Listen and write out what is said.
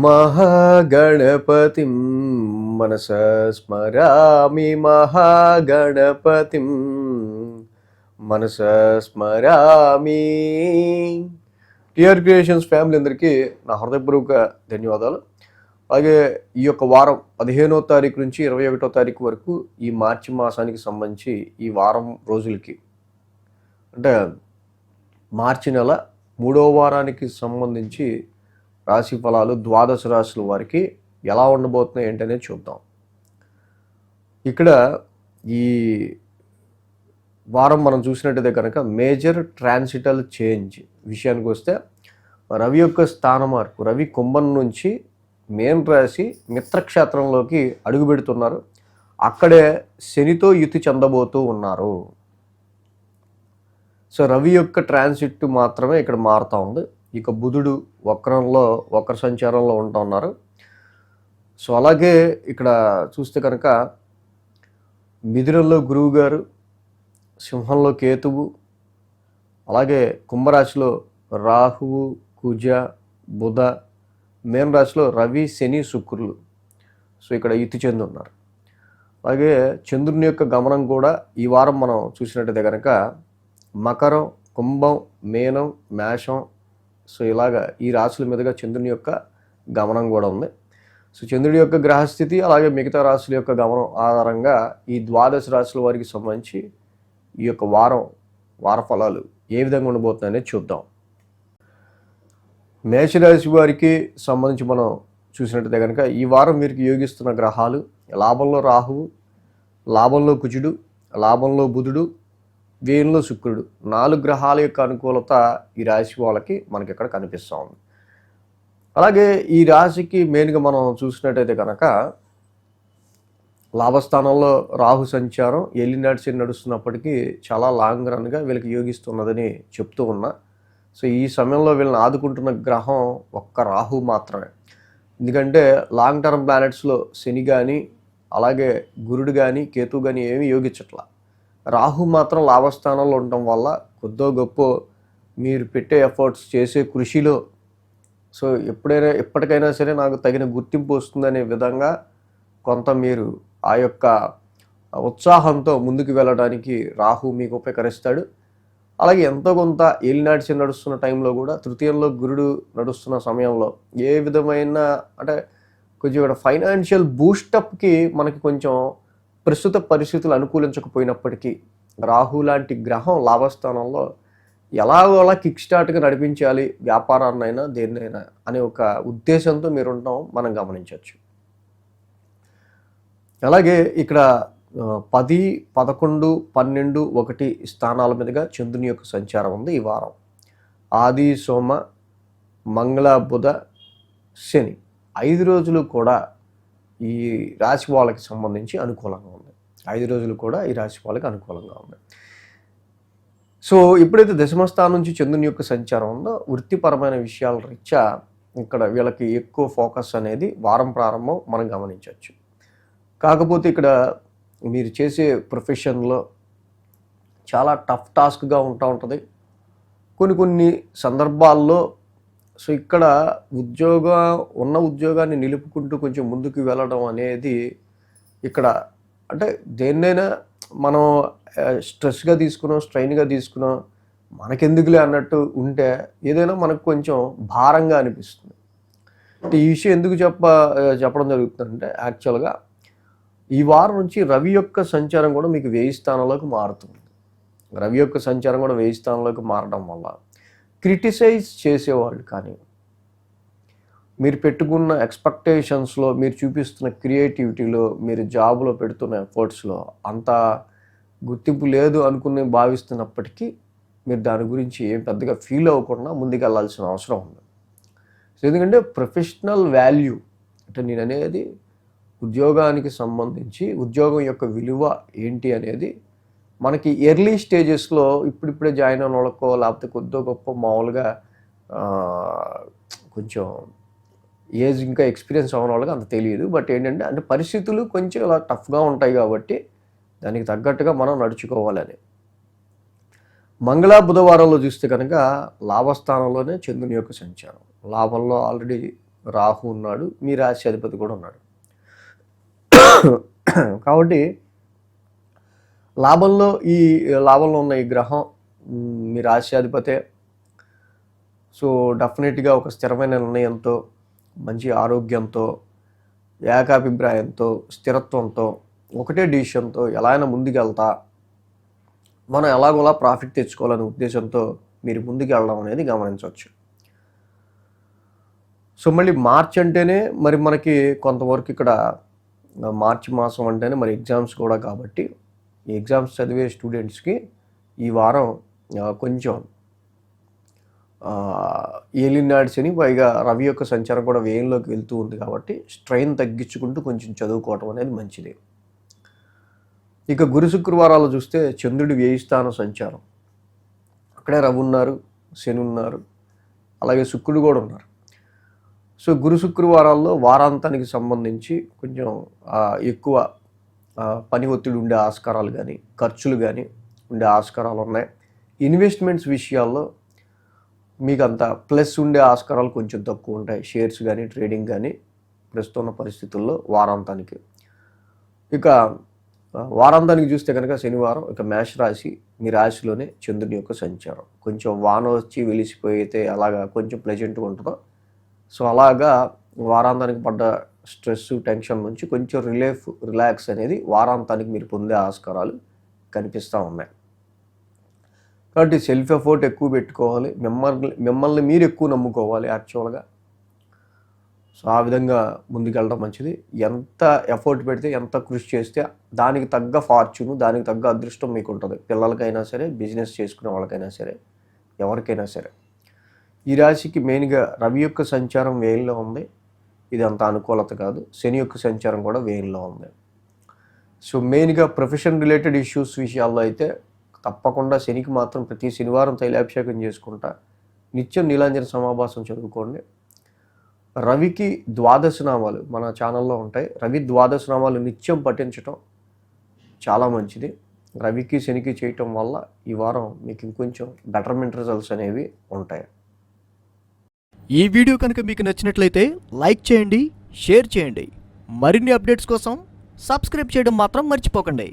మహాగణపతిం మనసా స్మరామి మహాగణపతిం మనసా స్మరామి. TR creations family అందరికీ నా హృదయపూర్వక ధన్యవాదాలు. అలాగే ఈ యొక్క వారం 15వ తారీఖు నుంచి 21వ తారీఖు వరకు ఈ మార్చి మాసానికి సంబంధించి ఈ వారం రోజులకి అంటే మార్చి నెల 3వ వారానికి సంబంధించి రాశి ఫలాలు ద్వాదశ రాశుల వారికి ఎలా ఉండబోతున్నాయి ఏంటనేది చూద్దాం. ఇక్కడ ఈ వారం మనం చూసినట్టయితే కనుక మేజర్ ట్రాన్సిటల్ చేంజ్ విషయానికి వస్తే రవి యొక్క స్థాన మార్పు. రవి కుంభం నుంచి మేన్ రాశి మిత్రక్షేత్రంలోకి అడుగు పెడుతున్నారు. అక్కడే శనితో యుతి చెందబోతూ ఉన్నారు. సో రవి యొక్క ట్రాన్సిట్ మాత్రమే ఇక్కడ మారుతూ ఉంది. ఇక బుధుడు వక్ర సంచారంలో ఉంటూ ఉన్నారు. సో అలాగే ఇక్కడ చూస్తే కనుక మిథునంలో గురువు గారు, సింహంలో కేతువు, అలాగే కుంభరాశిలో రాహువు, కుజ, బుధ, మేన రాశిలో రవి, శని, శుక్రులు సో ఇక్కడ యుతి చెంది ఉన్నారు. అలాగే చంద్రుని యొక్క గమనం కూడా ఈ వారం మనం చూసినట్టయితే కనుక మకరం, కుంభం, మీనం, మేషం సో ఇలాగా ఈ రాశుల మీదుగా చంద్రుని యొక్క గమనం కూడా ఉంది. సో చంద్రుడి యొక్క గ్రహస్థితి అలాగే మిగతా రాశుల యొక్క గమనం ఆధారంగా ఈ ద్వాదశ రాశుల వారికి సంబంధించి ఈ యొక్క వార ఫలాలు ఏ విధంగా ఉండబోతున్నాయనేది చూద్దాం. మేషరాశి వారికి సంబంధించి మనం చూసినట్టయితే కనుక ఈ వారం వీరికి యోగిస్తున్న గ్రహాలు లాభంలో రాహువు, లాభంలో కుజుడు, లాభంలో బుధుడు, వ్యయంలో శుక్రుడు. 4 గ్రహాల యొక్క అనుకూలత ఈ రాశి వాళ్ళకి మనకి ఇక్కడ కనిపిస్తూ ఉంది. అలాగే ఈ రాశికి మెయిన్గా మనం చూసినట్టయితే కనుక లాభస్థానంలో రాహు సంచారం ఏలినాటి నడుస్తున్నప్పటికీ చాలా లాంగ్ రన్గా వీళ్ళకి యోగిస్తున్నదని చెప్తూ ఉన్నా. సో ఈ సమయంలో వీళ్ళని ఆదుకుంటున్న గ్రహం ఒక్క రాహు మాత్రమే. ఎందుకంటే లాంగ్ టర్మ్ ప్లానెట్స్లో శని కానీ అలాగే గురుడు కానీ కేతు కానీ ఏమీ యోగించట్లా. రాహు మాత్రం లాభస్థానంలో ఉండటం వల్ల కొద్దో గొప్ప మీరు పెట్టే ఎఫర్ట్స్ చేసే కృషిలో సో ఎప్పటికైనా సరే నాకు తగిన గుర్తింపు వస్తుందనే విధంగా కొంత మీరు ఆ యొక్క ఉత్సాహంతో ముందుకు వెళ్ళడానికి రాహు మీకు ఉపకరిస్తాడు. అలాగే ఎంతో కొంత ఏలినాటి నడుస్తున్న టైంలో కూడా తృతీయంలో గురుడు నడుస్తున్న సమయంలో ఏ విధమైన అంటే కొంచెం ఇక్కడ ఫైనాన్షియల్ బూస్టప్కి మనకి కొంచెం ప్రస్తుత పరిస్థితులు అనుకూలించకపోయినప్పటికీ రాహు లాంటి గ్రహం లాభస్థానంలో ఎలాగోలా కిక్ స్టార్ట్గా నడిపించాలి వ్యాపారాన్నైనా దేన్నైనా అనే ఒక ఉద్దేశంతో మీరు ఉండటం మనం గమనించవచ్చు. అలాగే ఇక్కడ 10, 11, 12, 1 స్థానాల మీదుగా చంద్రుని యొక్క సంచారం ఉంది ఈ వారం. ఆది, సోమ, మంగళ, బుధ, శని 5 రోజులు కూడా ఈ రాశి వాళ్ళకి సంబంధించి అనుకూలంగా ఉంది. 5 రోజులు కూడా ఈ రాశి వాళ్ళకి అనుకూలంగా ఉంది. సో ఎప్పుడైతే దశమ స్థానం నుంచి చంద్రుని యొక్క సంచారం ఉందో వృత్తిపరమైన విషయాల రీత్యా ఇక్కడ వీళ్ళకి ఎక్కువ ఫోకస్ అనేది వారం ప్రారంభం మనం గమనించవచ్చు. కాకపోతే ఇక్కడ మీరు చేసే ప్రొఫెషన్లో చాలా టఫ్ టాస్క్గా ఉంటుంది. కొన్ని సందర్భాల్లో సో ఇక్కడ ఉన్న ఉద్యోగాన్ని నిలుపుకుంటూ కొంచెం ముందుకు వెళ్ళడం అనేది ఇక్కడ అంటే దేన్నైనా మనం స్ట్రెస్గా తీసుకున్నాం, స్ట్రెయిన్గా తీసుకున్నాం, మనకెందుకులే అన్నట్టు ఉంటే ఏదైనా మనకు కొంచెం భారంగా అనిపిస్తుంది. అంటే ఈ విషయం ఎందుకు చెప్పడం జరుగుతుందంటే యాక్చువల్గా ఈ వారం నుంచి రవి యొక్క సంచారం కూడా మీకు 1000 స్థానంలోకి మారుతుంది. రవి యొక్క సంచారం కూడా 1000 స్థానంలోకి మారడం వల్ల క్రిటిసైజ్ చేసేవాళ్ళు కానీ మీరు పెట్టుకున్న ఎక్స్పెక్టేషన్స్లో మీరు చూపిస్తున్న క్రియేటివిటీలో మీరు జాబ్లో పెడుతున్న ఎఫర్ట్స్లో అంత గుర్తింపు లేదు అనుకుని భావిస్తున్నప్పటికీ మీరు దాని గురించి ఏం పెద్దగా ఫీల్ అవ్వకుండా ముందుకు వెళ్ళాల్సిన అవసరం ఉంది. సో ఎందుకంటే ప్రొఫెషనల్ వాల్యూ అంటే నేను అనేది ఉద్యోగానికి సంబంధించి ఉద్యోగం యొక్క విలువ ఏంటి అనేది మనకి ఎర్లీ స్టేజెస్లో ఇప్పుడిప్పుడే జాయిన్ అయిన వాళ్ళకో లేకపోతే కొద్దో గొప్ప మామూలుగా కొంచెం ఏజ్ ఇంకా ఎక్స్పీరియన్స్ అవ్వని వాళ్ళకి అంత తెలియదు. బట్ ఏంటంటే అంటే పరిస్థితులు కొంచెం ఇలా టఫ్గా ఉంటాయి కాబట్టి దానికి తగ్గట్టుగా మనం నడుచుకోవాలని. మంగళ బుధవారంలో చూస్తే కనుక లాభస్థానంలోనే చంద్రుని యొక్క సంచారం. లాభంలో ఆల్రెడీ రాహు ఉన్నాడు, మీ రాశి అధిపతి కూడా ఉన్నాడు. కాబట్టి లాభంలో ఉన్న ఈ గ్రహం మీ రాశి అధిపతే. సో డెఫినెట్గా ఒక స్థిరమైన నిర్ణయంతో, మంచి ఆరోగ్యంతో, ఏకాభిప్రాయంతో, స్థిరత్వంతో, ఒకటే డిసిషన్తో ఎలా అయినా ముందుకెళ్తా, మనం ఎలాగోలా ప్రాఫిట్ తెచ్చుకోవాలనే ఉద్దేశంతో మీరు ముందుకు వెళ్ళడం అనేది గమనించవచ్చు. సో మళ్ళీ మార్చ్ అంటేనే మరి మనకి కొంతవరకు ఇక్కడ మార్చి మాసం అంటేనే మరి ఎగ్జామ్స్ కూడా, కాబట్టి ఈ ఎగ్జామ్స్ చదివే స్టూడెంట్స్కి ఈ వారం కొంచెం ఏలినాడ్స్ అని, పైగా రవి యొక్క సంచారం కూడా వ్యయంలోకి వెళ్తూ ఉంది, కాబట్టి స్ట్రెయిన్ తగ్గించుకుంటూ కొంచెం చదువుకోవటం అనేది మంచిది. ఇక గురు శుక్రవారాలు చూస్తే చంద్రుడి వ్యయస్థాన సంచారం, అక్కడే రవి ఉన్నారు, శని ఉన్నారు, అలాగే శుక్రుడు కూడా ఉన్నారు. సో గురు శుక్రవారాల్లో వారాంతానికి సంబంధించి కొంచెం ఎక్కువ పని ఒత్తిడి ఉండే ఆస్కారాలు కానీ, ఖర్చులు కానీ ఉండే ఆస్కారాలు ఉన్నాయి. ఇన్వెస్ట్మెంట్స్ విషయాల్లో మీకు అంత ప్లస్ ఉండే ఆస్కారాలు కొంచెం తక్కువ ఉంటాయి, షేర్స్ కానీ, ట్రేడింగ్ కానీ ప్రస్తుతం ఉన్న పరిస్థితుల్లో వారాంతానికి. ఇక వారాంతానికి చూస్తే కనుక శనివారం ఇక మేష రాశి, మీ రాశిలోనే చంద్రుని యొక్క సంచారం, కొంచెం వాన వచ్చి వెలిసిపోయితే అలాగా కొంచెం ప్లెజెంట్గా ఉంటుందో, సో అలాగా వారాంతానికి పడ్డ స్ట్రెస్, టెన్షన్ నుంచి కొంచెం రిలాక్స్ అనేది వారాంతానికి మీరు పొందే ఆస్కారాలు కనిపిస్తూ ఉన్నాయి. కాబట్టి సెల్ఫ్ ఎఫర్ట్ ఎక్కువ పెట్టుకోవాలి, మిమ్మల్ని మీరు ఎక్కువ నమ్ముకోవాలి యాక్చువల్గా. సో ఆ విధంగా ముందుకెళ్ళడం మంచిది. ఎంత ఎఫర్ట్ పెడితే, ఎంత కృషి చేస్తే దానికి తగ్గ ఫార్చ్యూను, దానికి తగ్గ అదృష్టం మీకు ఉంటుంది. పిల్లలకైనా సరే, బిజినెస్ చేసుకునే వాళ్ళకైనా సరే, ఎవరికైనా సరే. ఈ రాశికి మెయిన్గా రవి యొక్క సంచారం వ్యయంలో ఉంది, ఇది అంత అనుకూలత కాదు. శని యొక్క సంచారం కూడా వ్యయంలో ఉంది. సో మెయిన్గా ప్రొఫెషన్ రిలేటెడ్ ఇష్యూస్ విషయాల్లో అయితే తప్పకుండా శనికి మాత్రం ప్రతి శనివారం తైలాభిషేకం చేసుకుంటా, నిత్యం నీలాంజన సమాభాసం చదువుకోండి. రవికి 12 నామాలు మన ఛానల్లో ఉంటాయి. రవి 12 నామాలు నిత్యం పఠించటం చాలా మంచిది. రవికి శనికి చేయటం వల్ల ఈ వారం మీకు ఇంకొంచెం బెటర్మెంట్ రిజల్ట్స్ అనేవి ఉంటాయి. ఈ వీడియో కనుక మీకు నచ్చినట్లయితే లైక్ చేయండి, షేర్ చేయండి. మరిన్ని అప్డేట్స్ కోసం సబ్స్క్రైబ్ చేయడం మాత్రం మర్చిపోకండి.